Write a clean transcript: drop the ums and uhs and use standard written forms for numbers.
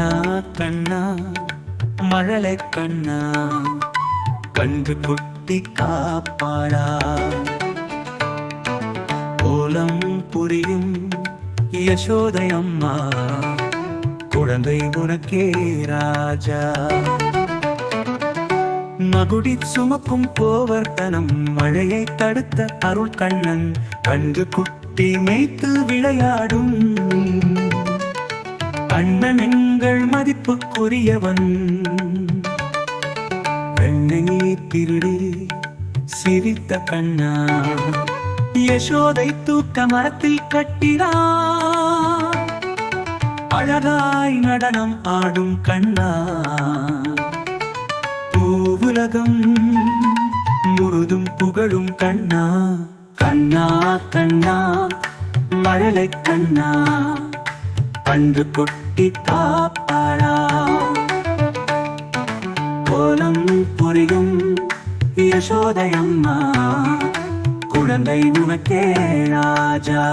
கண்ணா கண்ணா மழலை கண்ணா கன்று குட்டி காப்பாடா கோலம் புரியும் யசோதை அம்மா குழந்தை உனக்கே ராஜா மகுடி சுமக்கும் கோவர்த்தனம் மழையை தடுத்த அருள் கண்ணன் கன்று குட்டி மேய்த்து விளையாடும் அண்ணன் எங்கள் மதிப்புக்குரியவன் வெண்ணெய் திருடி சிரித்த கண்ணா யசோதை தூக்க மரத்தில் கட்டினார் அழகாய் நடனம் ஆடும் கண்ணா பூவுலகம் முழுதும் புகழும் கண்ணா கண்ணா கண்ணா மழலை கண்ணா கன்று குட்டி காப்பாடா கோலம் புரியும் யசோதை அம்மா குழந்தை உனக்கே ராஜா